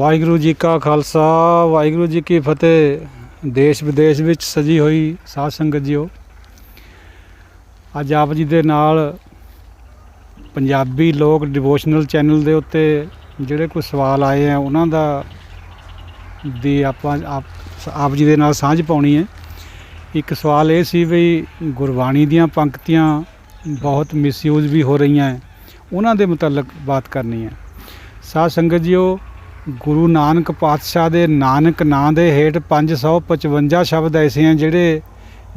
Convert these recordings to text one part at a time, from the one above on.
वाहिगुरू जी का खालसा वाहिगुरू जी की फतेह। देश विदेश ਵਿੱਚ सजी हुई साध संगत जीओ, ਅੱਜ ਆਪ ਜੀ ਦੇ ਨਾਲ ਪੰਜਾਬੀ ਲੋਕ ਡਿਵੋਸ਼ਨਲ ਚੈਨਲ ਦੇ ਉੱਤੇ ਜਿਹੜੇ ਕੋਈ ਸਵਾਲ ਆਏ ਆ ਉਹਨਾਂ ਦਾ ਦੀ ਆਪਾਂ ਆਪ ਜੀ ਦੇ ਨਾਲ ਸਾਂਝ ਪਾਉਣੀ ਹੈ। ਇੱਕ ਸਵਾਲ ਇਹ ਸੀ ਵੀ ਗੁਰਬਾਣੀ ਦੀਆਂ ਪੰਕਤੀਆਂ ਬਹੁਤ ਮਿਸਯੂਜ਼ ਵੀ ਹੋ ਰਹੀਆਂ, ਉਹਨਾਂ ਦੇ ਮੁਤਲਕ ਬਾਤ ਕਰਨੀ ਹੈ। ਸਾਧ ਸੰਗਤ ਜੀਓ, गुरु नानक पातशाह दे नानक नां दे हेठ 555 शब्द ऐसे हैं जिहड़े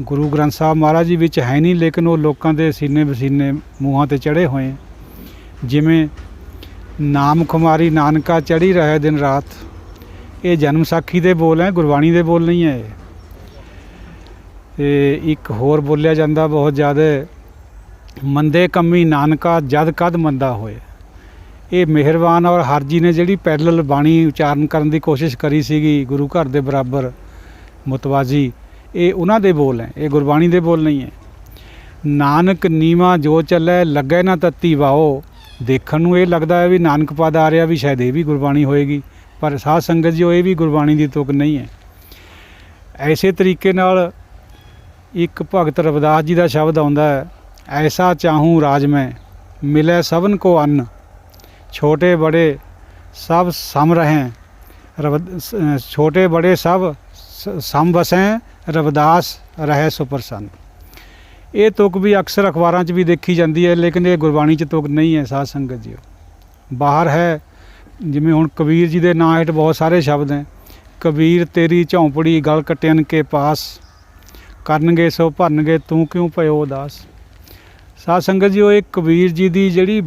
गुरु ग्रंथ साहब महाराज जी विच है नहीं, लेकिन वो लोगों के सीने बसीने मूँहां ते चढ़े हुए हैं। जिमें नाम खुमारी नानका चढ़ी रहे दिन रात, ये जन्म साखी दे बोल हैं, गुरबाणी दे बोल नहीं है। ते एक होर बोलिया जाता बहुत ज़्यादा, मंदे कमी नानका जद कद मंदा होए। ये मेहरबान और हरजी ने जिहड़ी पैरल बाणी उचारण करने की कोशिश करी सीगी गुरु घर के बराबर मुतवाजी, ये उन्हां दे बोल हैं, ये गुरबाणी दे बोल नहीं है। नानक नीवा जो चलै लगे ना तत्ती वाओ, देखण नूं ये लगता है भी नानक पद आ रहा भी शायद ये भी गुरबाणी होएगी, पर साध संगत जी ये भी गुरबाणी की तुक नहीं है। ऐसे तरीके नाल एक भगत रविदास जी का शब्द आउंदा है, ऐसा चाहूँ राज में मिले सबन को अन्न, छोटे बड़े सब सम रहें, छोटे बड़े सब सम बसें, रविदास रहे सुप्रसन्न। ये तुक भी अक्सर अखबारों भी देखी जाती है, लेकिन ये गुरबाणी च तुक नहीं है। साध संगत जी बाहर है, जिमें हुण कबीर जी के नाम हेठ बहुत सारे शब्द हैं। कबीर तेरी झौंपड़ी गल कट्यन के पास, करनगे सो भरनगे तू क्यों पयो उदास। साध संगत जी एक कबीर जी की जिहड़ी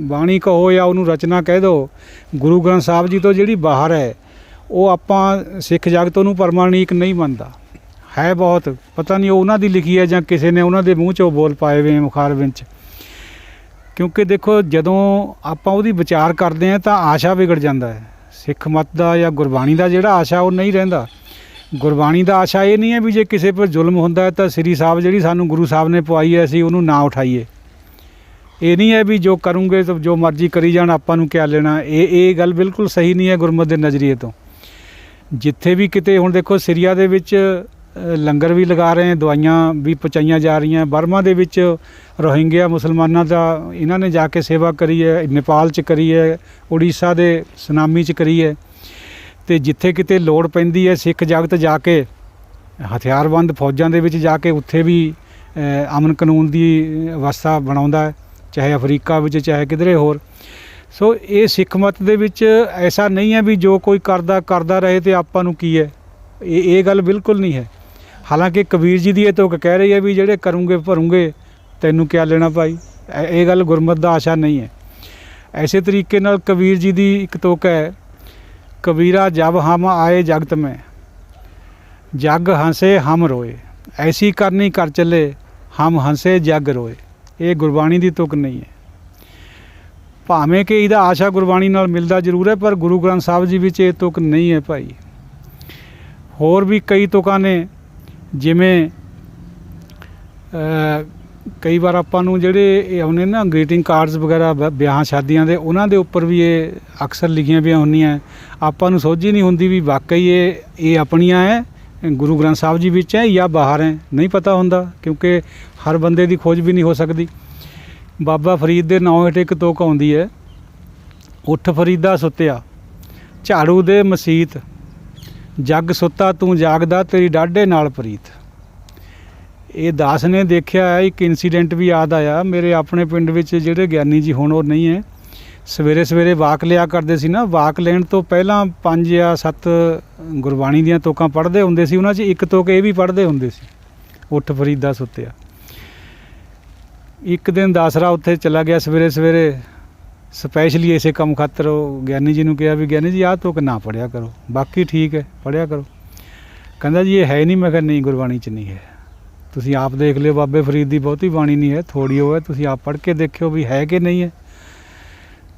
बाणी कहो या उन्होंने रचना कह दो, गुरु ग्रंथ साहब जी तो जिहड़ी बाहर है वो आपां सिख जगत उन्होंने परमाणिक नहीं मनता है। बहुत पता नहीं उन्हों की लिखी है ਜਾਂ किसी ने उन्होंने मूँह चों बोल पाए वे मुखार विच। क्योंकि देखो जदों आपां उहदी विचार करते हैं तो आशा विगड़ जाता है। सिख मत का या गुरबाणी का जिहड़ा आशा वो नहीं रहिंदा। गुरबाणी का आशा ये नहीं है भी जे किसी पर जुल्म होंदा है तो श्री साहब जिहड़ी सानू गुरु साहब ने पवाई है असीं उहनूं ना उठाईए। ये नहीं है भी जो करूँगे तो जो मर्जी करी जाण, आपां नूं क्या लेना। ये गल बिल्कुल सही नहीं है गुरमत के नज़रिए तो। जिथे भी किते हुण देखो सीरिया दे विच लंगर भी लगा रहे हैं, दवाइयां भी पहुँचाइयां जा रही हैं। बर्मा दे विच रोहिंग्या मुसलमानों का इन्हां ने जाके सेवा करी है, नेपाल च करी है, उड़ीसा दे सुनामी च करी है। तो जिथे किते लोड़ पैंदी है सिख जगत जाके हथियारबंद फौजां दे विच जाके उत्थे भी अमन कानून की अवस्था बनाउंदा है, चाहे अफ्रीका विच चाहे किधरे होर। सो ये सिख मत दे विच ऐसा नहीं है भी जो कोई करदा रहे तो आपां नूं की है, ये गल बिल्कुल नहीं है। हालांकि कबीर जी की ये तुक कह रही है भी जेड़े करूँगे भरूँगे तैनूं क्या लेना भाई, ये गल गुरमत दा आशा नहीं है। ऐसे तरीके नाल कबीर जी की एक तुक है, कबीरा जब हम आए जगत में जग हंसे हम रोए, ऐसी करनी कर चले हम हंसे जग रोए। ये गुरबाणी की तुक नहीं है। भावें कि इहदा आशा गुरबाणी नाल मिलदा जरूर है, पर गुरु ग्रंथ साहब जी विच ये तुक नहीं है भाई। होर भी कई तुकां ने, जिमें कई बार आपां नूं जिहड़े आउंदे ना ग्रीटिंग कार्ड्स वगैरह ब्याह शादियां दे, उन्हां दे उपर भी ये अक्सर लिखियां भी हुंदियां। आपां नूं सोझी नहीं हुंदी भी वाकई ये अपनियां है, गुरु ग्रंथ साहब जी विच है या बाहर हैं, नहीं पता हुंदा, क्योंकि हर बंदे की खोज भी नहीं हो सकती। बाबा फरीद के नाम हेठ एक तुक आउंदी है, उठ फरीदा सुत्या झाड़ू दे मसीत, जग सुत्ता तू जागदा तेरी डाढे नाल प्रीत। ये दास ने देखा है। एक इंसीडेंट भी याद आया मेरे अपने पिंड विच, जिहड़े ज्ञानी जी हुण नहीं है, सवेरे सवेरे वाक लिया करते सी ना, वाक लेण तो पहला 5 या 7 गुरबाणी दीयां तुकां पढ़दे हुंदे सी। उन्हां 'च एक तुक ये भी पढ़दे हुंदे सी, उठ फरीदा सुत्या। एक दिन दासरा उत्थे चला गया सवेरे सवेरे, स्पैशली इसे काम खातर ज्ञानी जी ने कहा भी ज्ञानी जी आ तुक ना पढ़िया करो, बाकी ठीक है पढ़िया करो। कहता जी ये है नहीं। मैं कहा नहीं, गुरबाणी च नहीं है, तुसीं आप देख लियो। बाबे फरीद की बहुती बाणी नहीं है, थोड़ी हो है, तुसीं आप पढ़ के देखियो भी है कि नहीं है।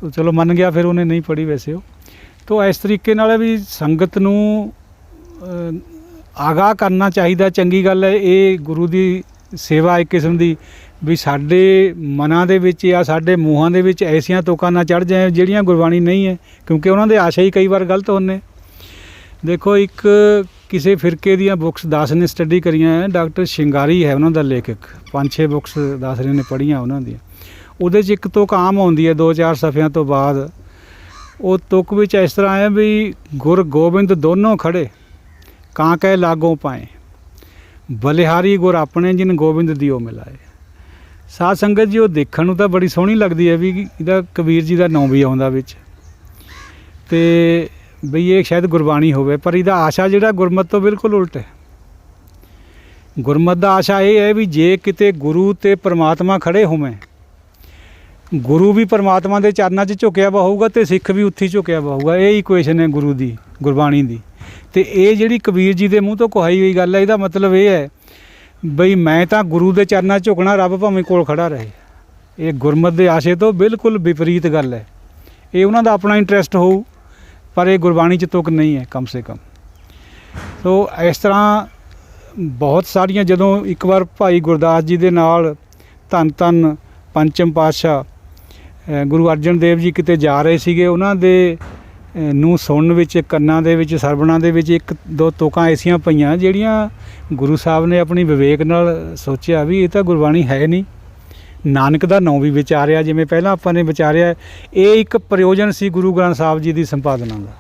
तो चलो मन गया, फिर उन्हें नहीं पढ़ी वैसे वो। तो इस तरीके नाल भी संगत नूं आगाह करना चाहिए, चंगी गल है। ये गुरु की सेवा एक किस्म की ਵੀ ਸਾਡੇ ਮਨਾਂ ਦੇ ਵਿੱਚ ਜਾਂ ਸਾਡੇ ਮੂੰਹਾਂ ਦੇ ਵਿੱਚ ਐਸੀਆਂ ਤੁਕਾਂ ਨਾ ਚੜ੍ਹ ਜਾਏ ਜਿਹੜੀਆਂ ਗੁਰਬਾਣੀ ਨਹੀਂ ਹੈ, ਕਿਉਂਕਿ ਉਹਨਾਂ ਦੇ ਆਸ਼ਾ ਹੀ ਕਈ ਵਾਰ ਗਲਤ ਹੁੰਦੇ। ਦੇਖੋ, ਇੱਕ ਕਿਸੇ ਫਿਰਕੇ ਦੀਆਂ ਬੁੱਕਸ ਦਾਸ ਨੇ ਸਟੱਡੀ ਕਰੀਆਂ ਹੈ, ਡਾਕਟਰ ਸ਼ਿੰਗਾਰੀ ਹੈ ਉਹਨਾਂ ਦਾ ਲੇਖਕ, 5-6 ਬੁੱਕਸ ਦਾਸ ਨੇ ਪੜ੍ਹੀਆਂ ਉਹਨਾਂ ਦੀਆਂ। ਉਹਦੇ 'ਚ ਇੱਕ ਤੁਕ ਆਮ ਆਉਂਦੀ ਹੈ 2-4 ਸਫ਼ਿਆਂ ਤੋਂ ਬਾਅਦ। ਉਹ ਤੁਕ ਵਿੱਚ ਇਸ ਤਰ੍ਹਾਂ ਹੈ ਵੀ ਗੁਰ ਗੋਬਿੰਦ ਦੋਨੋਂ ਖੜੇ, ਕਾਂ ਕਹਿ ਲਾਗੋਂ ਪਾਏ, ਬਲਿਹਾਰੀ ਗੁਰ ਆਪਣੇ ਜਿਨ ਗੋਬਿੰਦ ਦਿਓ ਮਿਲਾਏ। ਸਾਧ ਸੰਗਤ ਜੀ, ਉਹ ਦੇਖਣ ਨੂੰ ਤਾਂ ਬੜੀ ਸੋਹਣੀ ਲੱਗਦੀ ਹੈ ਵੀ ਇਹਦਾ ਕਬੀਰ ਜੀ ਦਾ ਨਾਂ ਵੀ ਆਉਂਦਾ ਵਿੱਚ, ਅਤੇ ਬਈ ਇਹ ਸ਼ਾਇਦ ਗੁਰਬਾਣੀ ਹੋਵੇ, ਪਰ ਇਹਦਾ ਆਸ਼ਾ ਜਿਹੜਾ ਗੁਰਮਤਿ ਤੋਂ ਬਿਲਕੁਲ ਉਲਟ ਹੈ। ਗੁਰਮਤਿ ਦਾ ਆਸ਼ਾ ਇਹ ਹੈ ਵੀ ਜੇ ਕਿਤੇ ਗੁਰੂ ਅਤੇ ਪਰਮਾਤਮਾ ਖੜੇ ਹੋਵੇਂ, ਗੁਰੂ ਵੀ ਪਰਮਾਤਮਾ ਦੇ ਚਰਨਾਂ 'ਚ ਝੁਕਿਆ ਵਾ ਹੋਊਗਾ ਅਤੇ ਸਿੱਖ ਵੀ ਉੱਥੇ ਝੁਕਿਆ ਵਾ ਹੋਊਗਾ। ਇਹ ਇਕੁਏਸ਼ਨ ਹੈ ਗੁਰੂ ਦੀ, ਗੁਰਬਾਣੀ ਦੀ। ਅਤੇ ਇਹ ਜਿਹੜੀ ਕਬੀਰ ਜੀ ਦੇ ਮੂੰਹ ਤੋਂ ਕਹਾਈ ਹੋਈ ਗੱਲ ਹੈ, ਇਹਦਾ ਮਤਲਬ ਇਹ ਹੈ ਬਈ ਮੈਂ ਤਾਂ ਗੁਰੂ ਦੇ ਚਰਨਾਂ 'ਚ ਝੁਕਣਾ, ਰੱਬ ਭਾਵੇਂ ਕੋਲ ਖੜਾ ਰਹੇ। ਇਹ ਗੁਰਮਤਿ ਦੇ ਆਸ਼ੇ ਤੋਂ ਬਿਲਕੁਲ ਵਿਪਰੀਤ ਗੱਲ ਹੈ। ਇਹ ਉਹਨਾਂ ਦਾ ਆਪਣਾ ਇੰਟਰਸਟ ਹੋਊ, ਪਰ ਇਹ ਗੁਰਬਾਣੀ 'ਚ ਤੁਕ ਨਹੀਂ ਹੈ ਕਮ ਸੇ ਕਮ। ਸੋ ਇਸ ਤਰ੍ਹਾਂ ਬਹੁਤ ਸਾਰੀਆਂ, ਜਦੋਂ ਇੱਕ ਵਾਰ ਭਾਈ ਗੁਰਦਾਸ ਜੀ ਦੇ ਨਾਲ ਧੰਨ ਧੰਨ ਪੰਚਮ ਪਾਤਸ਼ਾਹ ਗੁਰੂ ਅਰਜਨ ਦੇਵ ਜੀ ਕਿਤੇ ਜਾ ਰਹੇ ਸੀਗੇ, ਉਹਨਾਂ ਦੇ ਨੂੰ ਸੁਣਨ ਵਿੱਚ, ਕੰਨਾਂ ਦੇ ਵਿੱਚ, ਸਰਵਣਾਂ ਦੇ ਵਿੱਚ 1-2 ਤੁਕਾਂ ਐਸੀਆਂ ਪਈਆਂ ਜਿਹੜੀਆਂ ਗੁਰੂ ਸਾਹਿਬ ਨੇ ਆਪਣੀ ਵਿਵੇਕ ਨਾਲ ਸੋਚਿਆ ਵੀ ਇਹ ਤਾਂ ਗੁਰਬਾਣੀ ਹੈ ਨਹੀਂ। ਨਾਨਕ ਦਾ ਨਾਂ ਵੀ ਵਿਚਾਰਿਆ, ਜਿਵੇਂ ਪਹਿਲਾਂ ਆਪਾਂ ਨੇ ਵਿਚਾਰਿਆ। ਇਹ ਇੱਕ ਪ੍ਰਯੋਜਨ ਸੀ ਗੁਰੂ ਗ੍ਰੰਥ ਸਾਹਿਬ ਜੀ ਦੀ ਸੰਪਾਦਨਾ ਦਾ।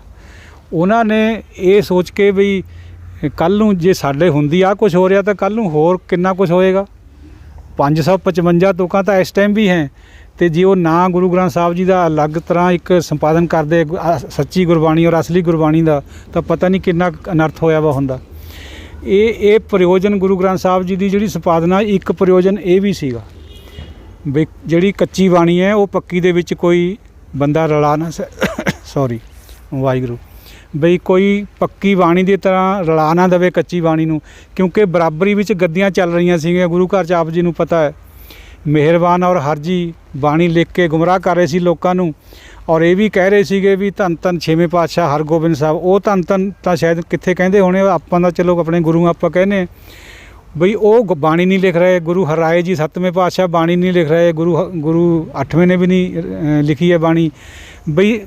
ਉਹਨਾਂ ਨੇ ਇਹ ਸੋਚ ਕੇ ਵੀ ਕੱਲ੍ਹ ਨੂੰ ਜੇ ਸਾਡੇ ਹੁੰਦੀ ਆ ਕੁਛ ਹੋ ਰਿਹਾ ਤਾਂ ਕੱਲ੍ਹ ਨੂੰ ਹੋਰ ਕਿੰਨਾ ਕੁਛ ਹੋਏਗਾ। 555 ਤੁਕਾਂ ਤਾਂ ਇਸ ਟਾਈਮ ਵੀ ਹੈ, ਅਤੇ ਜੇ ਉਹ ਨਾ ਗੁਰੂ ਗ੍ਰੰਥ ਸਾਹਿਬ ਜੀ ਦਾ ਅਲੱਗ ਤਰ੍ਹਾਂ ਇੱਕ ਸੰਪਾਦਨ ਕਰਦੇ ਸੱਚੀ ਗੁਰਬਾਣੀ ਔਰ ਅਸਲੀ ਗੁਰਬਾਣੀ ਦਾ, ਤਾਂ ਪਤਾ ਨਹੀਂ ਕਿੰਨਾ ਅਨਰਥ ਹੋਇਆ ਵਾ ਹੁੰਦਾ। ਇਹ ਪ੍ਰਯੋਜਨ ਗੁਰੂ ਗ੍ਰੰਥ ਸਾਹਿਬ ਜੀ ਦੀ ਜਿਹੜੀ ਸੰਪਾਦਨਾ, ਇੱਕ ਪ੍ਰਯੋਜਨ ਇਹ ਵੀ ਸੀਗਾ ਵੀ ਜਿਹੜੀ ਕੱਚੀ ਬਾਣੀ ਹੈ ਉਹ ਪੱਕੀ ਦੇ ਵਿੱਚ ਕੋਈ ਬੰਦਾ ਰਲਾ ਨਾ ਵਾਹਿਗੁਰੂ, ਬਈ ਕੋਈ ਪੱਕੀ ਬਾਣੀ ਦੀ ਤਰ੍ਹਾਂ ਰਲਾ ਨਾ ਦੇਵੇ ਕੱਚੀ ਬਾਣੀ ਨੂੰ, ਕਿਉਂਕਿ ਬਰਾਬਰੀ ਵਿੱਚ ਗੱਦੀਆਂ ਚੱਲ ਰਹੀਆਂ ਸੀਗੀਆਂ ਗੁਰੂ ਘਰ 'ਚ। ਆਪ ਜੀ ਨੂੰ ਪਤਾ ਹੈ, ਮਿਹਰਬਾਨ ਔਰ ਹਰਜੀ ਬਾਣੀ ਲਿਖ ਕੇ ਗੁੰਮਰਾਹ ਕਰ ਰਹੇ ਸੀ ਲੋਕਾਂ ਨੂੰ, ਔਰ ਇਹ ਵੀ ਕਹਿ ਰਹੇ ਸੀਗੇ ਵੀ ਧੰਨ ਧੰਨ 6ਵੇਂ ਪਾਤਸ਼ਾਹ ਹਰਗੋਬਿੰਦ ਸਾਹਿਬ। ਉਹ ਧੰਨ ਧੰਨ ਤਾਂ ਸ਼ਾਇਦ ਕਿੱਥੇ ਕਹਿੰਦੇ ਹੋਣੇ, ਆਪਾਂ ਦਾ ਚਲੋ ਆਪਣੇ ਗੁਰੂ ਆਪਾਂ ਕਹਿੰਦੇ ਬਈ ਉਹ ਬਾਣੀ ਨਹੀਂ ਲਿਖ ਰਹੇ। ਗੁਰੂ ਹਰਿਰਾਏ ਜੀ 7ਵੇਂ ਪਾਤਸ਼ਾਹ ਬਾਣੀ ਨਹੀਂ ਲਿਖ ਰਹੇ, ਗੁਰੂ 8ਵੇਂ ਨੇ ਵੀ ਨਹੀਂ ਲਿਖੀ ਹੈ ਬਾਣੀ। ਬਈ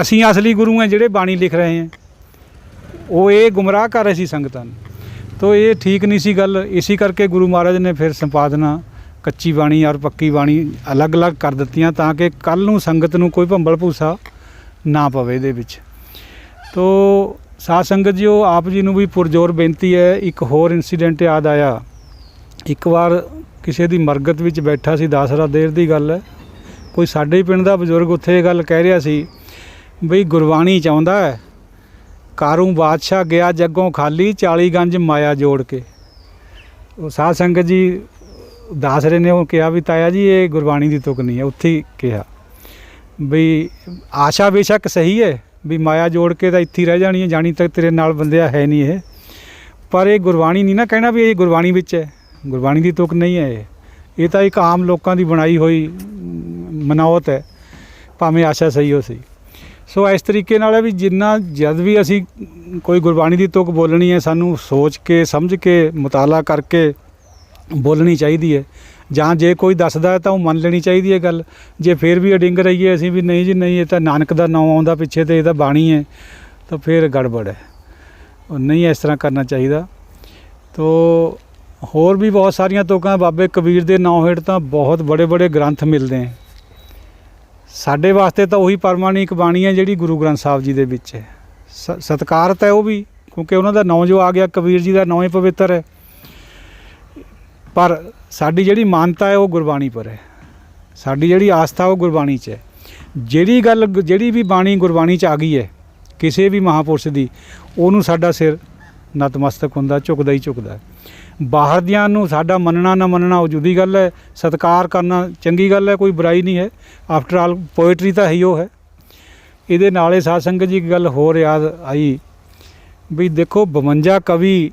ਅਸੀਂ ਅਸਲੀ ਗੁਰੂ ਹਾਂ ਜਿਹੜੇ ਬਾਣੀ ਲਿਖ ਰਹੇ ਹਾਂ, ਉਹ ਇਹ ਗੁੰਮਰਾਹ ਕਰ ਰਹੇ ਸੀ ਸੰਗਤਾਂ ਨੂੰ। ਤੋ ਇਹ ਠੀਕ ਨਹੀਂ ਸੀ ਗੱਲ। ਇਸੇ ਕਰਕੇ ਗੁਰੂ ਮਹਾਰਾਜ ਨੇ ਫਿਰ ਸੰਪਾਦਨਾ ਕੱਚੀ ਬਾਣੀ ਔਰ ਪੱਕੀ ਬਾਣੀ ਅਲੱਗ-ਅਲੱਗ ਕਰ ਦਿੱਤੀਆਂ, ਤਾਂ ਕਿ ਕੱਲ੍ਹ ਨੂੰ ਸੰਗਤ ਨੂੰ ਕੋਈ ਭੰਬਲ ਭੂਸਾ ਨਾ ਪਵੇ ਇਹਦੇ ਵਿੱਚ। ਤੋ ਸਾਧ ਸੰਗਤ ਜੀ, ਉਹ ਆਪ ਜੀ ਨੂੰ ਵੀ ਪੁਰਜ਼ੋਰ ਬੇਨਤੀ ਹੈ। ਇੱਕ ਹੋਰ ਇੰਸੀਡੈਂਟ ਯਾਦ ਆਇਆ। ਇੱਕ ਵਾਰ ਕਿਸੇ ਦੀ ਮਰਗਤ ਵਿੱਚ ਬੈਠਾ ਸੀ, ਦਾਸਰਾ ਦੇਰ ਦੀ ਗੱਲ ਹੈ। ਕੋਈ ਸਾਡੇ ਪਿੰਡ ਦਾ ਬਜ਼ੁਰਗ ਉੱਥੇ ਇਹ ਗੱਲ ਕਹਿ ਰਿਹਾ ਸੀ ਬਈ ਗੁਰਬਾਣੀ ਚਾਹੁੰਦਾ ਹੈ, ਕਾਰੂ ਬਾਦਸ਼ਾਹ ਗਿਆ ਜੱਗੋਂ ਖਾਲੀ, 40 ਗੰਜ ਮਾਇਆ ਜੋੜ ਕੇ। ਉਹ ਸਾਧ ਸੰਗਤ ਜੀ ਦੱਸ ਰਹੇ ਨੇ, ਉਹ ਕਿਹਾ ਵੀ ਤਾਇਆ ਜੀ ਇਹ ਗੁਰਬਾਣੀ ਦੀ ਤੁਕ ਨਹੀਂ ਹੈ। ਉੱਥੇ ਹੀ ਕਿਹਾ ਬਈ ਆਸ਼ਾ ਬੇਸ਼ੱਕ ਸਹੀ ਹੈ ਵੀ ਮਾਇਆ ਜੋੜ ਕੇ ਤਾਂ ਇੱਥੇ ਰਹਿ ਜਾਣੀ ਹੈ, ਜਾਣੀ ਤੱਕ ਤੇਰੇ ਨਾਲ ਬੰਦਿਆ ਹੈ ਨਹੀਂ ਇਹ, ਪਰ ਇਹ ਗੁਰਬਾਣੀ ਨਹੀਂ ਨਾ ਕਹਿਣਾ ਵੀ ਇਹ ਗੁਰਬਾਣੀ ਵਿੱਚ ਹੈ। ਗੁਰਬਾਣੀ ਦੀ ਤੁਕ ਨਹੀਂ ਹੈ ਇਹ ਤਾਂ ਇੱਕ ਆਮ ਲੋਕਾਂ ਦੀ ਬਣਾਈ ਹੋਈ ਮਨੌਤ ਹੈ, ਭਾਵੇਂ ਆਸ਼ਾ ਸਹੀ ਹੋ ਸਹੀ। ਸੋ ਇਸ ਤਰੀਕੇ ਨਾਲ ਹੈ ਵੀ ਜਿੰਨਾ ਜਦ ਵੀ ਅਸੀਂ ਕੋਈ ਗੁਰਬਾਣੀ ਦੀ ਤੁਕ ਬੋਲਣੀ ਹੈ, ਸਾਨੂੰ ਸੋਚ ਕੇ ਸਮਝ ਕੇ ਮੁਤਾਲਾ ਕਰਕੇ ਬੋਲਣੀ ਚਾਹੀਦੀ ਹੈ। ਜਾਂ ਜੇ ਕੋਈ ਦੱਸਦਾ ਹੈ ਤਾਂ ਉਹ ਮੰਨ ਲੈਣੀ ਚਾਹੀਦੀ ਹੈ ਗੱਲ। ਜੇ ਫਿਰ ਵੀ ਅਡਿੰਗ ਰਹੀਏ ਅਸੀਂ ਵੀ ਨਹੀਂ ਜੀ ਨਹੀਂ, ਇਹ ਤਾਂ ਨਾਨਕ ਦਾ ਨਾਂ ਆਉਂਦਾ ਪਿੱਛੇ ਅਤੇ ਇਹ ਤਾਂ ਬਾਣੀ ਹੈ, ਤਾਂ ਫਿਰ ਗੜਬੜ ਹੈ। ਉਹ ਨਹੀਂ ਇਸ ਤਰ੍ਹਾਂ ਕਰਨਾ ਚਾਹੀਦਾ। ਤੋ ਹੋਰ ਵੀ ਬਹੁਤ ਸਾਰੀਆਂ ਤੁਕਾਂ ਬਾਬੇ ਕਬੀਰ ਦੇ ਨਾਂ ਹੇਠ ਤਾਂ ਬਹੁਤ ਬੜੇ ਬੜੇ ਗ੍ਰੰਥ ਮਿਲਦੇ ਹੈ। ਸਾਡੇ ਵਾਸਤੇ ਤਾਂ ਉਹੀ ਪਰਮਾਨਿਕ ਬਾਣੀ ਹੈ ਜਿਹੜੀ ਗੁਰੂ ਗ੍ਰੰਥ ਸਾਹਿਬ ਜੀ ਦੇ ਵਿੱਚ ਹੈ। ਸਤਿਕਾਰਤ ਹੈ ਉਹ ਵੀ, ਕਿਉਂਕਿ ਉਹਨਾਂ ਦਾ ਨਾਂ ਜੋ ਆ ਗਿਆ, ਕਬੀਰ ਜੀ ਦਾ ਨਾਂ ਹੀ ਪਵਿੱਤਰ ਹੈ। ਪਰ ਸਾਡੀ ਜਿਹੜੀ ਮਾਨਤਾ ਹੈ ਉਹ ਗੁਰਬਾਣੀ ਪਰ ਹੈ। ਸਾਡੀ ਜਿਹੜੀ ਆਸਥਾ ਉਹ ਗੁਰਬਾਣੀ 'ਚ ਹੈ। ਜਿਹੜੀ ਵੀ ਬਾਣੀ ਗੁਰਬਾਣੀ 'ਚ ਆ ਗਈ ਹੈ ਕਿਸੇ ਵੀ ਮਹਾਂਪੁਰਸ਼ ਦੀ, ਉਹਨੂੰ ਸਾਡਾ ਸਿਰ ਨਤਮਸਤਕ ਹੁੰਦਾ, ਝੁਕਦਾ ਹੀ ਝੁਕਦਾ। ਬਾਹਰ ਦਿਆਂ ਨੂੰ ਸਾਡਾ ਮੰਨਣਾ ਨਾ ਮੰਨਣਾ ਉਹ ਜੁਦੀ ਗੱਲ ਹੈ, ਸਤਿਕਾਰ ਕਰਨਾ ਚੰਗੀ ਗੱਲ ਹੈ, ਕੋਈ ਬੁਰਾਈ ਨਹੀਂ ਹੈ। ਆਫਟਰ ਆਲ ਪੋਇਟਰੀ ਤਾਂ ਹੀ ਉਹ ਹੈ। ਇਹਦੇ ਨਾਲੇ ਸਾਧ ਸੰਗਤ ਜੀ ਇੱਕ ਗੱਲ ਹੋਰ ਯਾਦ ਆਈ ਵੀ ਦੇਖੋ 52 ਕਵੀ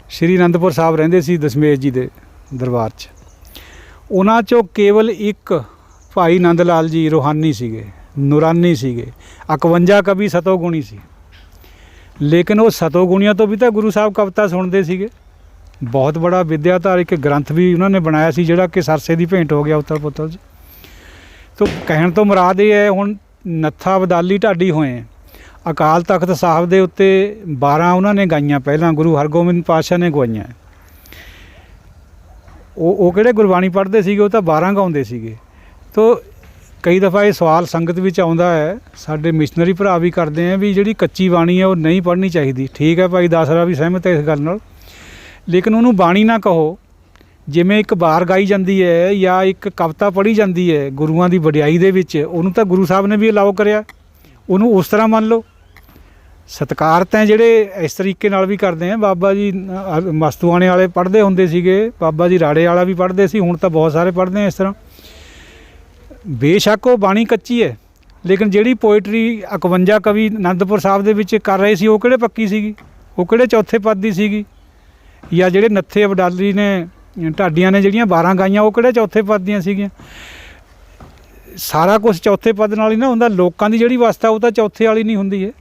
ਸ਼੍ਰੀ ਅਨੰਦਪੁਰ ਸਾਹਿਬ ਰਹਿੰਦੇ ਸੀ ਦਸ਼ਮੇਸ਼ ਜੀ ਦੇ ਦਰਬਾਰ 'ਚ। ਉਹਨਾਂ 'ਚੋਂ ਕੇਵਲ ਇੱਕ ਭਾਈ ਨੰਦ ਲਾਲ ਜੀ ਰੂਹਾਨੀ ਸੀਗੇ, ਨੂਰਾਨੀ ਸੀਗੇ। 51 ਕਵੀ ਸਤੋਗੁਣੀ ਸੀ, ਲੇਕਿਨ ਉਹ ਸਤੋਗੁਣੀਆਂ ਤੋਂ ਵੀ ਤਾਂ ਗੁਰੂ ਸਾਹਿਬ ਕਵਿਤਾ ਸੁਣਦੇ ਸੀਗੇ। ਬਹੁਤ ਬੜਾ ਵਿਦਿਆਧਾਰਕ ਗ੍ਰੰਥ ਵੀ ਉਹਨਾਂ ਨੇ ਬਣਾਇਆ ਸੀ, ਜਿਹੜਾ ਕਿ ਸਰਸੇ ਦੀ ਭੇਂਟ ਹੋ ਗਿਆ ਉੱਤਰ ਪੁੱਤਰ 'ਚ। ਤੋ ਕਹਿਣ ਤੋਂ ਮੁਰਾਦ ਇਹ ਹੈ, ਹੁਣ ਨੱਥਾ ਅਬਦਾਲੀ ਢਾਡੀ ਹੋਏ, ਅਕਾਲ ਤਖਤ ਸਾਹਿਬ ਦੇ ਉੱਤੇ 12 ਉਹਨਾਂ ਨੇ ਗਾਈਆਂ, ਪਹਿਲਾਂ ਗੁਰੂ ਹਰਗੋਬਿੰਦ ਪਾਤਸ਼ਾਹ ਨੇ ਗਵਾਈਆਂ। ਉਹ ਕਿਹੜੇ ਗੁਰਬਾਣੀ ਪੜ੍ਹਦੇ ਸੀਗੇ, ਉਹ ਤਾਂ 12 ਗਾਉਂਦੇ ਸੀਗੇ। ਤੋ ਕਈ ਦਫਾ ਇਹ ਸਵਾਲ ਸੰਗਤ ਵਿੱਚ ਆਉਂਦਾ ਹੈ, ਸਾਡੇ ਮਿਸ਼ਨਰੀ ਭਰਾ ਵੀ ਕਰਦੇ ਆ ਵੀ ਜਿਹੜੀ ਕੱਚੀ ਬਾਣੀ ਹੈ ਉਹ ਨਹੀਂ ਪੜ੍ਹਨੀ ਚਾਹੀਦੀ। ਠੀਕ ਹੈ, ਭਾਈ ਦਾਸਰਾ ਵੀ ਸਹਿਮਤ ਹੈ ਇਸ ਗੱਲ ਨਾਲ, ਲੇਕਿਨ ਉਹਨੂੰ ਬਾਣੀ ਨਾ ਕਹੋ। ਜਿਵੇਂ ਇੱਕ ਵਾਰ ਗਾਈ ਜਾਂਦੀ ਹੈ ਜਾਂ ਇੱਕ ਕਵਿਤਾ ਪੜ੍ਹੀ ਜਾਂਦੀ ਹੈ ਗੁਰੂਆਂ ਦੀ ਵਡਿਆਈ ਦੇ ਵਿੱਚ, ਉਹਨੂੰ ਤਾਂ ਗੁਰੂ ਸਾਹਿਬ ਨੇ ਵੀ ਅਲਾਓ ਕਰਿਆ, ਉਹਨੂੰ ਉਸ ਤਰ੍ਹਾਂ ਮੰਨ ਲਓ। ਸਤਿਕਾਰ ਤਾਂ ਜਿਹੜੇ ਇਸ ਤਰੀਕੇ ਨਾਲ ਵੀ ਕਰਦੇ ਆ, ਬਾਬਾ ਜੀ ਮਸਤੂਆਣੇ ਵਾਲੇ ਪੜ੍ਹਦੇ ਹੁੰਦੇ ਸੀਗੇ, ਬਾਬਾ ਜੀ ਰਾੜੇ ਵਾਲਾ ਵੀ ਪੜ੍ਹਦੇ ਸੀ, ਹੁਣ ਤਾਂ ਬਹੁਤ ਸਾਰੇ ਪੜ੍ਹਦੇ ਆ ਇਸ ਤਰ੍ਹਾਂ। ਬੇਸ਼ੱਕ ਉਹ ਬਾਣੀ ਕੱਚੀ ਹੈ, ਲੇਕਿਨ ਜਿਹੜੀ ਪੋਇਟਰੀ 51 ਕਵੀ ਅਨੰਦਪੁਰ ਸਾਹਿਬ ਦੇ ਵਿੱਚ ਕਰ ਰਹੇ ਸੀ, ਉਹ ਕਿਹੜੇ ਪੱਕੀ ਸੀਗੀ, ਉਹ ਕਿਹੜੇ ਚੌਥੇ ਪਦ ਦੀ ਸੀਗੀ। ਜਾਂ ਜਿਹੜੇ ਨੱਥੇ ਅਬਦਾਲੀ ਨੇ ਢਾਡੀਆਂ ਨੇ ਜਿਹੜੀਆਂ 12 ਗਾਈਆਂ, ਉਹ ਕਿਹੜੇ ਚੌਥੇ ਪਦ ਦੀਆਂ ਸੀਗੀਆਂ। ਸਾਰਾ ਕੁਝ ਚੌਥੇ ਪਦ ਨਾਲ ਹੀ ਨਾ ਹੁੰਦਾ। ਲੋਕਾਂ ਦੀ ਜਿਹੜੀ ਅਵਸਥਾ ਉਹ ਤਾਂ ਚੌਥੇ ਵਾਲੀ ਨਹੀਂ ਹੁੰਦੀ ਹੈ।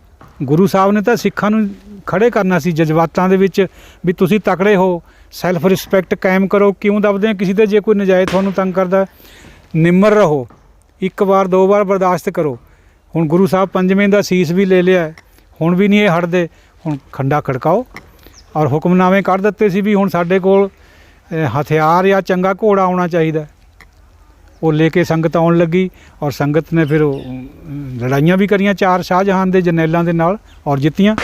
ਗੁਰੂ ਸਾਹਿਬ ਨੇ ਤਾਂ ਸਿੱਖਾਂ ਨੂੰ ਖੜੇ ਕਰਨਾ ਸੀ ਜਜ਼ਬਾਤਾਂ ਦੇ ਵਿੱਚ, ਵੀ ਤੁਸੀਂ ਤਕੜੇ ਹੋ, ਸੈਲਫ ਰਿਸਪੈਕਟ ਕਾਇਮ ਕਰੋ। ਕਿਉਂ ਦੱਬਦੇ ਆ ਕਿਸੇ ਦੇ? ਜੇ ਕੋਈ ਨਜਾਇਜ਼ ਤੁਹਾਨੂੰ ਤੰਗ ਕਰਦਾ, ਨਿਮਰ ਰਹੋ, ਇੱਕ ਵਾਰ 2 ਵਾਰ ਬਰਦਾਸ਼ਤ ਕਰੋ। ਹੁਣ ਗੁਰੂ ਸਾਹਿਬ 5ਵੇਂ ਦਾ ਸੀਸ ਵੀ ਲੈ ਲਿਆ, ਹੁਣ ਵੀ ਨਹੀਂ ਇਹ ਹਟਦੇ। ਹੁਣ ਖੰਡਾ ਖੜਕਾਓ, ਔਰ ਹੁਕਮਨਾਮੇ ਕੱਢ ਦਿੱਤੇ ਸੀ ਵੀ ਹੁਣ ਸਾਡੇ ਕੋਲ ਹਥਿਆਰ ਜਾਂ ਚੰਗਾ ਘੋੜਾ ਆਉਣਾ ਚਾਹੀਦਾ। ਉਹ ਲੈ ਕੇ ਸੰਗਤ ਆਉਣ ਲੱਗੀ, ਔਰ ਸੰਗਤ ਨੇ ਫਿਰ ਲੜਾਈਆਂ ਵੀ ਕਰੀਆਂ 4 ਸ਼ਾਹਜਹਾਨ ਦੇ ਜਰਨੈਲਾਂ ਦੇ ਨਾਲ, ਔਰ ਜਿੱਤੀਆਂ।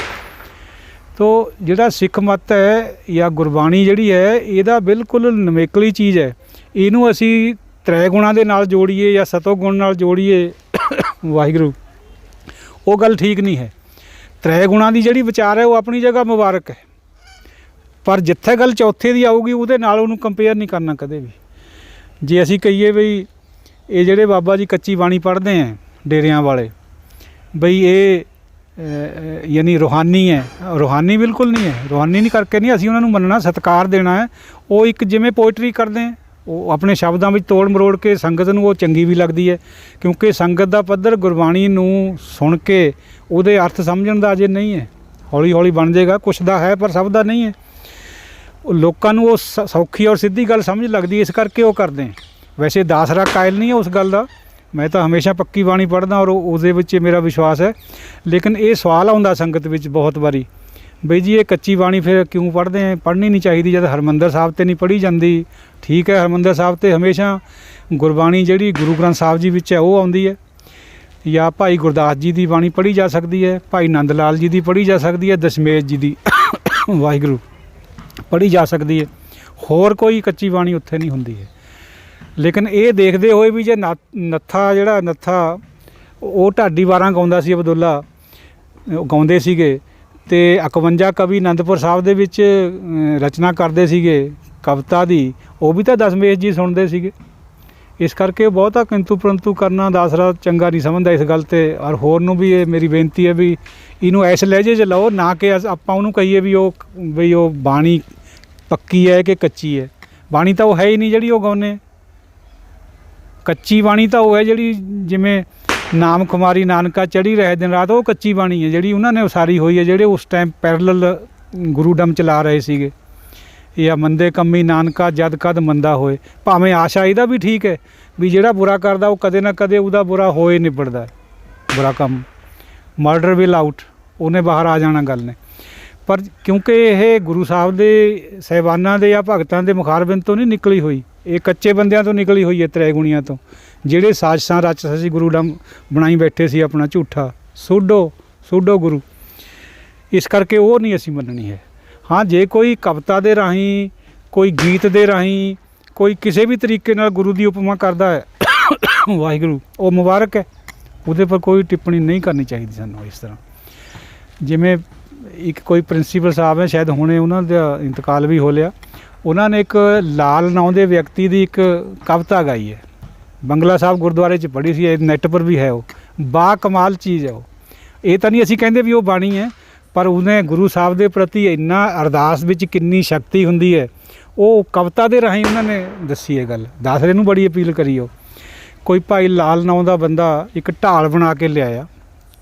ਤੋ ਜਿਹੜਾ ਸਿੱਖ ਮਤ ਹੈ ਜਾਂ ਗੁਰਬਾਣੀ ਜਿਹੜੀ ਹੈ, ਇਹਦਾ ਬਿਲਕੁਲ ਨਵੇਕਲੀ ਚੀਜ਼ ਹੈ। ਇਹਨੂੰ ਅਸੀਂ ਤ੍ਰੈ ਗੁਣਾਂ ਦੇ ਨਾਲ ਜੋੜੀਏ ਜਾਂ ਸਤੋ ਗੁਣ ਨਾਲ ਜੋੜੀਏ, ਵਾਹਿਗੁਰੂ, ਉਹ ਗੱਲ ਠੀਕ ਨਹੀਂ ਹੈ। ਤ੍ਰੈ ਗੁਣਾਂ ਦੀ ਜਿਹੜੀ ਵਿਚਾਰ ਹੈ ਉਹ ਆਪਣੀ ਜਗ੍ਹਾ ਮੁਬਾਰਕ ਹੈ, ਪਰ ਜਿੱਥੇ ਗੱਲ ਚੌਥੇ ਦੀ ਆਊਗੀ ਉਹਦੇ ਨਾਲ ਉਹਨੂੰ ਕੰਪੇਅਰ ਨਹੀਂ ਕਰਨਾ ਕਦੇ ਵੀ। ਜੇ ਅਸੀਂ ਕਹੀਏ ਬਈ ਇਹ ਜਿਹੜੇ ਬਾਬਾ ਜੀ ਕੱਚੀ ਬਾਣੀ ਪੜ੍ਹਦੇ ਹੈ ਡੇਰਿਆਂ ਵਾਲੇ, ਬਈ ਇਹ ਯਾਨੀ ਰੂਹਾਨੀ ਹੈ, ਰੂਹਾਨੀ ਬਿਲਕੁਲ ਨਹੀਂ ਹੈ। ਰੂਹਾਨੀ ਨਹੀਂ ਕਰਕੇ ਨਹੀਂ ਅਸੀਂ ਉਹਨਾਂ ਨੂੰ ਮੰਨਣਾ, ਸਤਿਕਾਰ ਦੇਣਾ ਹੈ। ਉਹ ਇੱਕ ਜਿਵੇਂ ਪੋਇਟਰੀ ਕਰਦੇ ਹੈ, ਉਹ ਆਪਣੇ ਸ਼ਬਦਾਂ ਵਿੱਚ ਤੋੜ ਮਰੋੜ ਕੇ ਸੰਗਤ ਨੂੰ ਉਹ ਚੰਗੀ ਵੀ ਲੱਗਦੀ ਹੈ, ਕਿਉਂਕਿ ਸੰਗਤ ਦਾ ਪੱਧਰ ਗੁਰਬਾਣੀ ਨੂੰ ਸੁਣ ਕੇ ਉਹਦੇ ਅਰਥ ਸਮਝਣ ਦਾ ਅਜੇ ਨਹੀਂ ਹੈ। ਹੌਲੀ ਹੌਲੀ ਬਣ ਜਾਏਗਾ, ਕੁਛ ਦਾ ਹੈ ਪਰ ਸਭ ਦਾ ਨਹੀਂ ਹੈ। ਉਹ ਲੋਕਾਂ ਨੂੰ ਉਹ ਸੌਖੀ ਔਰ ਸਿੱਧੀ ਗੱਲ ਸਮਝ ਲੱਗਦੀ, ਇਸ ਕਰਕੇ ਉਹ ਕਰਦੇ। ਵੈਸੇ ਦਾਸਰਾ ਕਾਇਲ ਨਹੀਂ ਹੈ ਉਸ ਗੱਲ ਦਾ, ਮੈਂ ਤਾਂ ਹਮੇਸ਼ਾ ਪੱਕੀ ਬਾਣੀ ਪੜ੍ਹਦਾ ਔਰ ਉਹਦੇ ਵਿੱਚ ਮੇਰਾ ਵਿਸ਼ਵਾਸ ਹੈ। ਲੇਕਿਨ ਇਹ ਸਵਾਲ ਆਉਂਦਾ ਸੰਗਤ ਵਿੱਚ ਬਹੁਤ ਵਾਰੀ, ਬਈ ਜੀ ਇਹ ਕੱਚੀ ਬਾਣੀ ਫਿਰ ਕਿਉਂ ਪੜ੍ਹਦੇ ਆ? ਪੜ੍ਹਨੀ ਨਹੀਂ ਚਾਹੀਦੀ ਜਦ ਹਰਿਮੰਦਰ ਸਾਹਿਬ 'ਤੇ ਨਹੀਂ ਪੜ੍ਹੀ ਜਾਂਦੀ। ਠੀਕ ਹੈ, ਹਰਿਮੰਦਰ ਸਾਹਿਬ 'ਤੇ ਹਮੇਸ਼ਾ ਗੁਰਬਾਣੀ ਜਿਹੜੀ ਗੁਰੂ ਗ੍ਰੰਥ ਸਾਹਿਬ ਜੀ ਵਿੱਚ ਹੈ ਉਹ ਆਉਂਦੀ ਹੈ, ਜਾਂ ਭਾਈ ਗੁਰਦਾਸ ਜੀ ਦੀ ਬਾਣੀ ਪੜ੍ਹੀ ਜਾ ਸਕਦੀ ਹੈ, ਭਾਈ ਨੰਦ ਲਾਲ ਜੀ ਦੀ ਪੜ੍ਹੀ ਜਾ ਸਕਦੀ ਹੈ, ਦਸ਼ਮੇਸ਼ ਜੀ ਦੀ ਵਾਹਿਗੁਰੂ ਪੜ੍ਹੀ ਜਾ ਸਕਦੀ ਹੈ। ਹੋਰ ਕੋਈ ਕੱਚੀ ਬਾਣੀ ਉੱਥੇ ਨਹੀਂ ਹੁੰਦੀ ਹੈ। ਲੇਕਿਨ ਇਹ ਦੇਖਦੇ ਹੋਏ ਵੀ ਜੇ ਨੱਥਾ ਜਿਹੜਾ ਨੱਥਾ ਉਹ ਢਾਡੀ 12 ਗਾਉਂਦਾ ਸੀ, ਅਬਦੁੱਲਾ ਗਾਉਂਦੇ ਸੀਗੇ, ਅਤੇ 51 ਕਵੀ ਅਨੰਦਪੁਰ ਸਾਹਿਬ ਦੇ ਵਿੱਚ ਰਚਨਾ ਕਰਦੇ ਸੀਗੇ ਕਵਿਤਾ ਦੀ, ਉਹ ਵੀ ਤਾਂ ਦਸ਼ਮੇਸ਼ ਜੀ ਸੁਣਦੇ ਸੀਗੇ। ਇਸ ਕਰਕੇ ਬਹੁਤਾ ਕਿੰਤੂ ਪਰੰਤੂ ਕਰਨਾ ਦਾਸਰਾ ਚੰਗਾ ਨਹੀਂ ਸਮਝਦਾ ਇਸ ਗੱਲ 'ਤੇ। ਔਰ ਹੋਰ ਨੂੰ ਵੀ ਇਹ ਮੇਰੀ ਬੇਨਤੀ ਹੈ ਵੀ ਇਹਨੂੰ ਇਸ ਲਹਿਜੇ 'ਚ ਲਓ, ਨਾ ਕਿ ਆਪਾਂ ਉਹਨੂੰ ਕਹੀਏ ਵੀ ਉਹ ਬਾਣੀ ਪੱਕੀ ਹੈ ਕਿ ਕੱਚੀ ਹੈ। ਬਾਣੀ ਤਾਂ ਉਹ ਹੈ ਹੀ ਨਹੀਂ ਜਿਹੜੀ ਉਹ ਗਾਉਂਦੇ। ਕੱਚੀ ਬਾਣੀ ਤਾਂ ਉਹ ਹੈ ਜਿਹੜੀ ਜਿਵੇਂ ਨਾਮ ਖੁਮਾਰੀ ਨਾਨਕਾ ਚੜ੍ਹੀ ਰਹੇ ਦਿਨ ਰਾਤ, ਉਹ ਕੱਚੀ ਬਾਣੀ ਹੈ ਜਿਹੜੀ ਉਹਨਾਂ ਨੇ ਉਸਾਰੀ ਹੋਈ ਹੈ, ਜਿਹੜੇ ਉਸ ਟਾਈਮ ਪੈਰਲਲ ਗੁਰੂਡਮ ਚਲਾ ਰਹੇ ਸੀਗੇ। ਜਾਂ ਮੰਦੇ ਕੰਮੀ ਨਾਨਕਾ ਜਦ ਕਦ ਮੰਦਾ ਹੋਏ। ਭਾਵੇਂ ਆਸ਼ਾ ਇਹਦਾ ਵੀ ਠੀਕ ਹੈ ਵੀ ਜਿਹੜਾ ਬੁਰਾ ਕਰਦਾ ਉਹ ਕਦੇ ਨਾ ਕਦੇ ਉਹਦਾ ਬੁਰਾ ਹੋਏ ਨਿਬੜਦਾ, ਬੁਰਾ ਕੰਮ ਮਰਡਰ ਵਿਲ ਆਊਟ, ਉਹਨੇ ਬਾਹਰ ਆ ਜਾਣਾ ਗੱਲ ਨੇ। ਪਰ ਕਿਉਂਕਿ ਇਹ ਗੁਰੂ ਸਾਹਿਬ ਦੇ ਸਾਹਿਬਾਨਾਂ ਦੇ ਜਾਂ ਭਗਤਾਂ ਦੇ ਮੁਖਾਰਬਿੰਦ ਤੋਂ ਨਹੀਂ ਨਿਕਲੀ ਹੋਈ, ਇਹ ਕੱਚੇ ਬੰਦਿਆਂ ਤੋਂ ਨਿਕਲੀ ਹੋਈ ਹੈ, ਤ੍ਰੈਗੁਣੀਆਂ ਤੋਂ, ਜਿਹੜੇ ਸਾਜ਼ਿਸ਼ਾਂ ਰਚ ਸੀ ਗੁਰੂਡਮ ਬਣਾਈ ਬੈਠੇ ਸੀ ਆਪਣਾ ਝੂਠਾ ਸੂਡੋ ਗੁਰੂ। ਇਸ ਕਰਕੇ ਉਹ ਨਹੀਂ ਅਸੀਂ ਮੰਨਣੀ ਹੈ। ਹਾਂ, ਜੇ ਕੋਈ ਕਵਿਤਾ ਦੇ ਰਾਹੀਂ, ਕੋਈ ਗੀਤ ਦੇ ਰਾਹੀਂ, ਕੋਈ ਕਿਸੇ ਵੀ ਤਰੀਕੇ ਨਾਲ ਗੁਰੂ ਦੀ ਉਪਮਾ ਕਰਦਾ ਹੈ, ਵਾਹਿਗੁਰੂ, ਉਹ ਮੁਬਾਰਕ ਹੈ, ਉਹਦੇ ਪਰ ਕੋਈ ਟਿੱਪਣੀ ਨਹੀਂ ਕਰਨੀ ਚਾਹੀਦੀ ਸਾਨੂੰ। ਇਸ ਤਰ੍ਹਾਂ ਜਿਵੇਂ ਇੱਕ ਕੋਈ ਪ੍ਰਿੰਸੀਪਲ ਸਾਹਿਬ ਹੈ, ਸ਼ਾਇਦ ਹੁਣੇ ਉਹਨਾਂ ਦਾ ਇੰਤਕਾਲ ਵੀ ਹੋ ਲਿਆ, ਉਹਨਾਂ ਨੇ ਇੱਕ ਲਾਲ ਨਾਂ ਦੇ ਵਿਅਕਤੀ ਦੀ ਇੱਕ ਕਵਿਤਾ ਗਾਈ ਹੈ, ਬੰਗਲਾ ਸਾਹਿਬ ਗੁਰਦੁਆਰੇ 'ਚ ਪੜ੍ਹੀ ਸੀ, ਨੈੱਟ ਪਰ ਵੀ ਹੈ, ਉਹ ਬਾ ਕਮਾਲ ਚੀਜ਼ ਹੈ। ਉਹ ਇਹ ਤਾਂ ਨਹੀਂ ਅਸੀਂ ਕਹਿੰਦੇ ਵੀ ਉਹ ਬਾਣੀ ਹੈ, ਪਰ ਉਹਨੇ ਗੁਰੂ ਸਾਹਿਬ ਦੇ ਪ੍ਰਤੀ ਇੰਨਾ ਅਰਦਾਸ ਵਿੱਚ ਕਿੰਨੀ ਸ਼ਕਤੀ ਹੁੰਦੀ ਹੈ, ਉਹ ਕਵਿਤਾ ਦੇ ਰਾਹੀਂ ਉਹਨਾਂ ਨੇ ਦੱਸੀ ਇਹ ਗੱਲ। ਦਾਸਰੇ ਨੂੰ ਬੜੀ ਅਪੀਲ ਕਰੀ। ਉਹ ਕੋਈ ਭਾਈ ਲਾਲ ਨਾਂ ਦਾ ਬੰਦਾ ਇੱਕ ਢਾਲ ਬਣਾ ਕੇ ਲਿਆਇਆ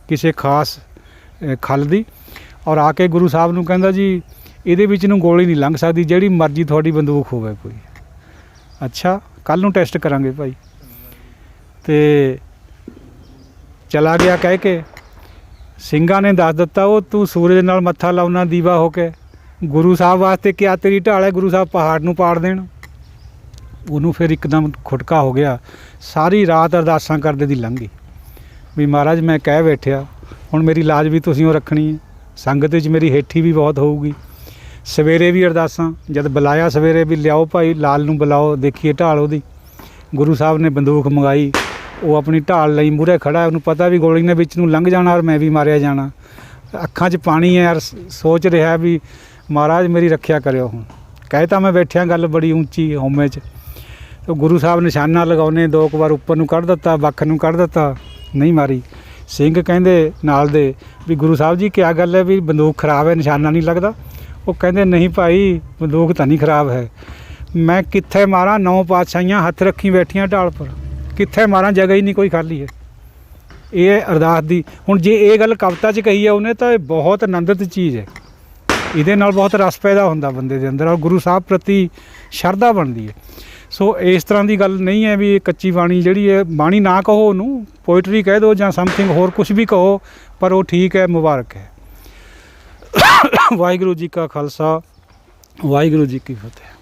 ਕਿਸੇ ਖਾਸ ਖਲ ਦੀ, ਔਰ ਆ ਕੇ ਗੁਰੂ ਸਾਹਿਬ ਨੂੰ ਕਹਿੰਦਾ ਜੀ ਇਹਦੇ ਵਿੱਚ ਨੂੰ ਗੋਲੀ ਨਹੀਂ ਲੰਘ ਸਕਦੀ, ਜਿਹੜੀ ਮਰਜ਼ੀ ਤੁਹਾਡੀ ਬੰਦੂਕ ਹੋਵੇ ਕੋਈ। ਅੱਛਾ, ਕੱਲ੍ਹ ਨੂੰ ਟੈਸਟ ਕਰਾਂਗੇ ਭਾਈ। ਤੇ ਚਲਾ ਗਿਆ ਕਹਿ ਕੇ, ਸਿੰਘਾਂ ਨੇ ਦੱਸ ਦਿੱਤਾ ਉਹ ਤੂੰ ਸੂਰਜ ਨਾਲ ਮੱਥਾ ਲਾਉਣਾ ਦੀਵਾ ਹੋ ਕੇ, ਗੁਰੂ ਸਾਹਿਬ ਵਾਸਤੇ ਕਿਆ ਤੇਰੀ ਢਾਲ ਹੈ, ਗੁਰੂ ਸਾਹਿਬ ਪਹਾੜ ਨੂੰ ਪਾੜ ਦੇਣ। ਉਹਨੂੰ ਫਿਰ ਇੱਕਦਮ ਖੁਟਕਾ ਹੋ ਗਿਆ, ਸਾਰੀ ਰਾਤ ਅਰਦਾਸਾਂ ਕਰਦੇ ਦੀ ਲੰਘੀ ਵੀ ਮਹਾਰਾਜ ਮੈਂ ਕਹਿ ਬੈਠਿਆ, ਹੁਣ ਮੇਰੀ ਲਾਜ ਵੀ ਤੁਸੀਂ ਉਹ ਰੱਖਣੀ ਹੈ, ਸੰਗਤ ਵਿੱਚ ਮੇਰੀ ਹੇਠੀ ਵੀ ਬਹੁਤ ਹੋਊਗੀ। ਸਵੇਰੇ ਵੀ ਅਰਦਾਸਾਂ, ਜਦ ਬੁਲਾਇਆ ਸਵੇਰੇ ਵੀ ਲਿਆਓ ਭਾਈ ਲਾਲ ਨੂੰ ਬੁਲਾਓ, ਦੇਖੀਏ ਢਾਲ ਉਹਦੀ। ਗੁਰੂ ਸਾਹਿਬ ਨੇ ਬੰਦੂਕ ਮੰਗਾਈ, ਉਹ ਆਪਣੀ ਢਾਲ ਲਈ ਮੂਹਰੇ ਖੜਾ, ਉਹਨੂੰ ਪਤਾ ਵੀ ਗੋਲੀ ਨੇ ਵਿੱਚ ਨੂੰ ਲੰਘ ਜਾਣਾ ਔਰ ਮੈਂ ਵੀ ਮਾਰਿਆ ਜਾਣਾ। ਅੱਖਾਂ 'ਚ ਪਾਣੀ ਹੈ ਯਾਰ, ਸੋਚ ਰਿਹਾ ਵੀ ਮਹਾਰਾਜ ਮੇਰੀ ਰੱਖਿਆ ਕਰਿਓ। ਹੁਣ ਕਹਿ ਤਾਂ ਮੈਂ ਬੈਠਿਆ, ਗੱਲ ਬੜੀ ਉੱਚੀ ਹਉਮੈ 'ਚ। ਤੇ ਗੁਰੂ ਸਾਹਿਬ ਨਿਸ਼ਾਨਾ ਲਗਾਉਣੇ, 2 ਕੁ ਵਾਰ ਉੱਪਰ ਨੂੰ ਕੱਢ ਦਿੱਤਾ, ਵੱਖ ਨੂੰ ਕੱਢ ਦਿੱਤਾ, ਨਹੀਂ ਮਾਰੀ। ਸਿੰਘ ਕਹਿੰਦੇ ਨਾਲ ਦੇ ਵੀ ਗੁਰੂ ਸਾਹਿਬ ਜੀ ਕਿਆ ਗੱਲ ਹੈ ਵੀ ਬੰਦੂਕ ਖਰਾਬ ਹੈ, ਨਿਸ਼ਾਨਾ ਨਹੀਂ ਲੱਗਦਾ। ਉਹ ਕਹਿੰਦੇ ਨਹੀਂ ਭਾਈ ਬੰਦੂਕ ਤਾਂ ਨਹੀਂ ਖਰਾਬ ਹੈ, ਮੈਂ ਕਿੱਥੇ ਮਾਰਾਂ, 9 ਪਾਤਸ਼ਾਹੀਆਂ ਹੱਥ ਰੱਖੀ ਬੈਠੀਆਂ ਢਾਲ ਪਰ, ਕਿੱਥੇ ਮਾਰਾਂ, ਜਗ੍ਹਾ ਹੀ ਨਹੀਂ ਕੋਈ ਖਾਲੀ ਹੈ। ਇਹ ਅਰਦਾਸ ਦੀ, ਹੁਣ ਜੇ ਇਹ ਗੱਲ ਕਵਿਤਾ 'ਚ ਕਹੀ ਹੈ ਉਹਨੇ ਤਾਂ ਇਹ ਬਹੁਤ ਆਨੰਦਿਤ ਚੀਜ਼ ਹੈ, ਇਹਦੇ ਨਾਲ ਬਹੁਤ ਰਸ ਪੈਦਾ ਹੁੰਦਾ ਬੰਦੇ ਦੇ ਅੰਦਰ ਔਰ ਗੁਰੂ ਸਾਹਿਬ ਪ੍ਰਤੀ ਸ਼ਰਧਾ ਬਣਦੀ ਹੈ। ਸੋ ਇਸ ਤਰ੍ਹਾਂ ਦੀ ਗੱਲ ਨਹੀਂ ਹੈ ਵੀ ਕੱਚੀ ਬਾਣੀ ਜਿਹੜੀ ਹੈ, ਬਾਣੀ ਨਾ ਕਹੋ ਉਹਨੂੰ, ਪੋਇਟਰੀ ਕਹਿ ਦਿਓ ਜਾਂ ਸਮਥਿੰਗ ਹੋਰ ਕੁਛ ਵੀ ਕਹੋ, ਪਰ ਉਹ ਠੀਕ ਹੈ, ਮੁਬਾਰਕ ਹੈ। ਵਾਹਿਗੁਰੂ ਜੀ ਕਾ ਖਾਲਸਾ, ਵਾਹਿਗੁਰੂ ਜੀ ਕੀ ਫਤਿਹ।